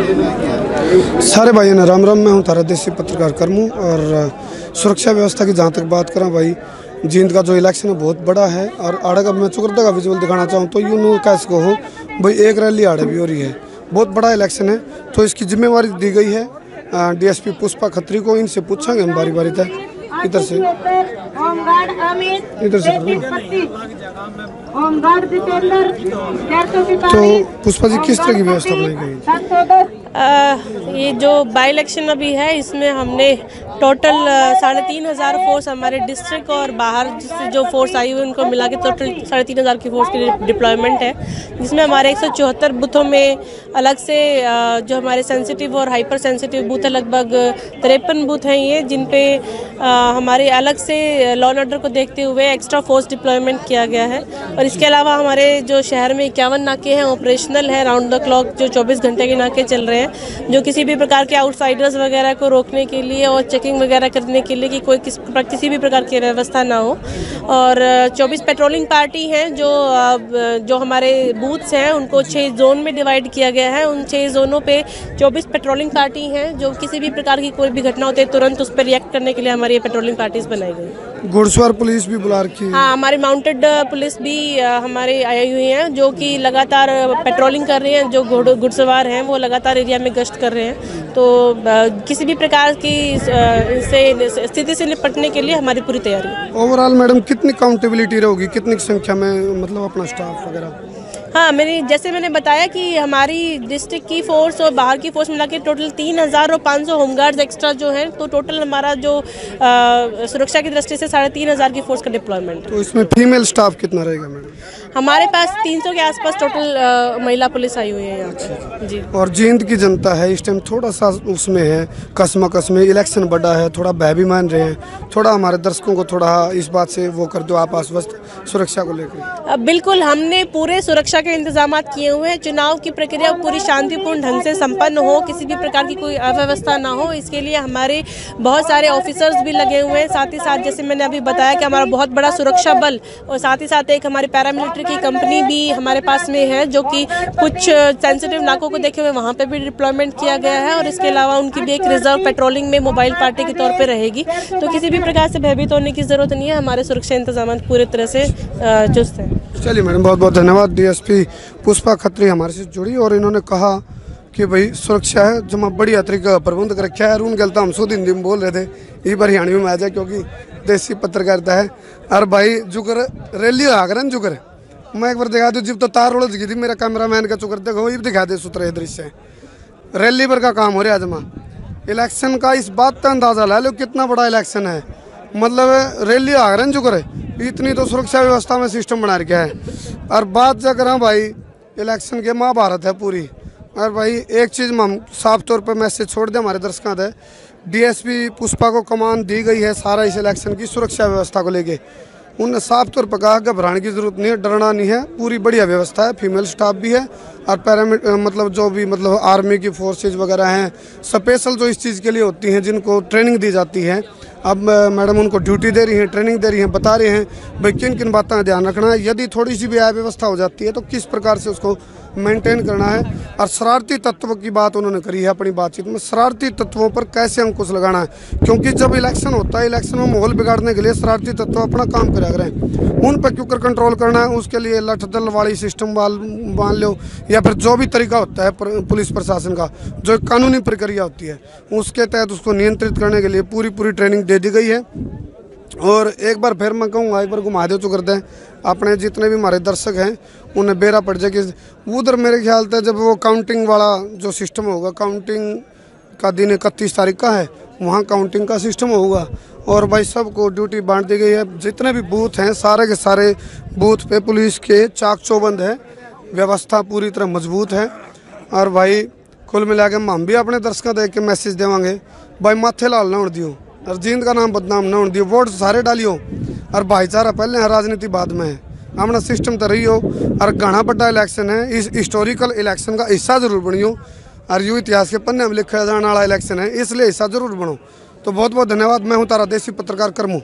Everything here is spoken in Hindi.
सारे भाइयों ने राम राम। मैं हूँ तारा देसी पत्रकार कर्मू। और सुरक्षा व्यवस्था की जहाँ तक बात करें भाई, जींद का जो इलेक्शन है बहुत बड़ा है। और आड़े का मैं चुकरदा का विजुअल दिखाना चाहूँ तो यूँ कैसे को हो भाई, एक रैली आड़े भी हो रही है। बहुत बड़ा इलेक्शन है तो इसकी जिम्मेवारी दी गई है डीएसपी पुष्पा खत्री को। इनसे पूछेंगे हम बारी बारी तक। इधर से तो पुष्पा जी, किस तरह की व्यवस्था बनाई गई? ये जो बाई इलेक्शन अभी है, इसमें हमने टोटल 3,500 फोर्स हमारे डिस्ट्रिक्ट और बाहर से जो फोर्स आई हुई उनको मिला के टोटल 3,500 की फोर्स की डिप्लॉयमेंट है, जिसमें हमारे 174 बूथों में अलग से जो हमारे सेंसिटिव और हाइपर सेंसिटिव बूथ है, लगभग 53 बूथ हैं ये, जिन पे हमारे अलग से लॉ एंड ऑर्डर को देखते हुए एक्स्ट्रा फोर्स डिप्लॉयमेंट किया गया है। और इसके अलावा हमारे जो शहर में 51 नाके हैं ऑपरेशनल है, राउंड द क्लॉक जो 24 घंटे के नाके चल रहे हैं, जो किसी भी प्रकार के आउटसाइडर्स वगैरह को रोकने के लिए और चेकिंग वगैरह करने के लिए कि कोई किसी भी प्रकार की व्यवस्था ना हो। और 24 पेट्रोलिंग पार्टी हैं जो हमारे बूथ्स हैं उनको 6 जोन में डिवाइड किया गया है। उन 6 जोनों पे 24 पेट्रोलिंग पार्टी हैं जो किसी भी प्रकार की कोई भी घटना होती है तुरंत उस पर रिएक्ट करने के लिए हमारी ये पेट्रोलिंग पार्टीज बनाई गई। घुड़सवार पुलिस भी बुला रखी है। हाँ, हमारी माउंटेड पुलिस भी हमारे आई हुई हैं जो कि लगातार पेट्रोलिंग कर रही हैं। जो घुड़सवार हैं वो लगातार एरिया में गश्त कर रहे हैं। तो किसी भी प्रकार की स्थिति से निपटने के लिए हमारी पूरी तैयारी है। ओवरऑल मैडम, कितनी काउंटेबिलिटी रहेगी, कितनी संख्या में मतलब अपना स्टाफ वगैरह? हाँ, जैसे मैंने बताया कि हमारी डिस्ट्रिक्ट की फोर्स और बाहर की फोर्स मिला के टोटल 3,500 होमगार्ड्स एक्स्ट्रा जो हैं, तो टोटल हमारा जो सुरक्षा की दृष्टि से 3,500 की फोर्स का डिप्लॉयमेंट। तो इसमें फीमेल स्टाफ कितना रहेगा मैडम? हमारे पास 300 के आसपास टोटल महिला पुलिस आई हुई है यहाँ पे जी। और जींद की जनता है इस टाइम थोड़ा सा उसमें है कसमकस में, इलेक्शन बड़ा है, थोड़ा भय भी मान रहे हैं। थोड़ा हमारे दर्शकों को थोड़ा इस बात से वो कर दो आप आश्वस्त सुरक्षा को लेकर। बिल्कुल, हमने पूरे सुरक्षा के इंतजाम किए हुए हैं। चुनाव की प्रक्रिया पूरी शांतिपूर्ण ढंग से संपन्न हो, किसी भी प्रकार की कोई अव्यवस्था ना हो, इसके लिए हमारे बहुत सारे ऑफिसर्स भी लगे हुए हैं। साथ ही साथ जैसे मैंने अभी बताया कि हमारा बहुत बड़ा सुरक्षा बल और साथ ही साथ एक हमारी पैरामिलिट्री की कंपनी भी हमारे पास में है, जो कि कुछ सेंसिटिव नाकों को देखे हुए वहाँ पे भी डिप्लॉयमेंट किया गया है। और इसके अलावा उनकी भी एक रिजर्व पेट्रोलिंग में मोबाइल पार्टी के तौर पे रहेगी। तो किसी भी प्रकार से भयभीत होने की जरूरत नहीं है, हमारे सुरक्षा इंतजाम पूरे तरह से चुस्त हैं। चलिए मैडम, बहुत बहुत धन्यवाद। डीएसपी पुष्पा खत्री हमारे से जुड़ी और इन्होंने कहा कि भाई सुरक्षा है जमा बढ़िया तरीका प्रबंध कर रखा है। और उन गलता हम शुद्ध हिंदी में बोल रहे थे, ये बार हरियाणवी में आ जाए क्योंकि देसी पत्रकारिता है। और भाई जुकर रैली आकर जुकर मैं एक बार दिखा दूँ, जब तो तार उलझ गई थी मेरा कैमरामैन का, चुकर देखो ये दिखा दे सूत्र दृश्य रैली पर का काम हो रहा है जमा। इलेक्शन का इस बात का अंदाजा ला लो कितना बड़ा इलेक्शन है। मतलब रैली आ रहे हैं जुकर इतनी तो सुरक्षा व्यवस्था में सिस्टम बना रखा है। और बात जो करें भाई इलेक्शन के महाभारत है पूरी। और भाई एक चीज़ में हम साफ तौर पर मैसेज छोड़ दें हमारे दर्शकों से, डीएसपी पुष्पा को कमान दी गई है सारा इस इलेक्शन की सुरक्षा व्यवस्था को लेके। उन्होंने साफ तौर पर कहा घबराने की जरूरत नहीं है, डरना नहीं है, पूरी बढ़िया व्यवस्था है। फीमेल स्टाफ भी है और मतलब जो भी मतलब आर्मी की फोर्सेज वगैरह हैं, स्पेशल जो इस चीज़ के लिए होती हैं जिनको ट्रेनिंग दी जाती है। अब मैडम उनको ड्यूटी दे रही हैं, ट्रेनिंग दे रही हैं, बता रहे हैं भाई किन किन बातों का ध्यान रखना है। यदि थोड़ी सी भी अव्यवस्था हो जाती है तो किस प्रकार से उसको मेंटेन करना है। और शरारती तत्वों की बात उन्होंने करी है अपनी बातचीत में, शरारती तत्वों पर कैसे अंकुश लगाना है। क्योंकि जब इलेक्शन होता है, इलेक्शन में माहौल बिगाड़ने के लिए शरारती तत्व अपना काम करा करें, उन पर क्यों कर कंट्रोल करना है। उसके लिए लठ दल वाली सिस्टम मान लो या फिर जो भी तरीका होता है पुलिस प्रशासन का, जो कानूनी प्रक्रिया होती है उसके तहत उसको नियंत्रित करने के लिए पूरी ट्रेनिंग दे दी गई है। और एक बार फिर मैं कहूँगा, एक बार घुमा दे तो करते हैं अपने जितने भी हमारे दर्शक हैं उन्हें बेरा पड़ जाए कि उधर मेरे ख्याल से जब वो काउंटिंग वाला जो सिस्टम होगा, काउंटिंग का दिन 31 तारीख का है, वहाँ काउंटिंग का सिस्टम होगा। और भाई सबको ड्यूटी बांट दी गई है। जितने भी बूथ हैं सारे के सारे बूथ पे पुलिस के चाक चौबंद है, व्यवस्था पूरी तरह मजबूत है। और भाई कुल मिला के हम भी अपने दर्शकों देख के मैसेज देवांगे भाई माथे लाल ना उड़ दियो और जींद का नाम बदनाम ना उड़ दियो, वोट सारे डालियो और भाईचारा पहले है, राजनीति बाद में है। अपना सिस्टम तो रही हो और घना बड़ा इलेक्शन है, इस हिस्टोरिकल इलेक्शन का हिस्सा जरूर बनियो। और यूँ इतिहास के पन्ने में लिखा जाने वाला इलेक्शन है, इसलिए हिस्सा जरूर बनो। तो बहुत बहुत धन्यवाद। मैं हूँ तारा देसी पत्रकार कर्मू।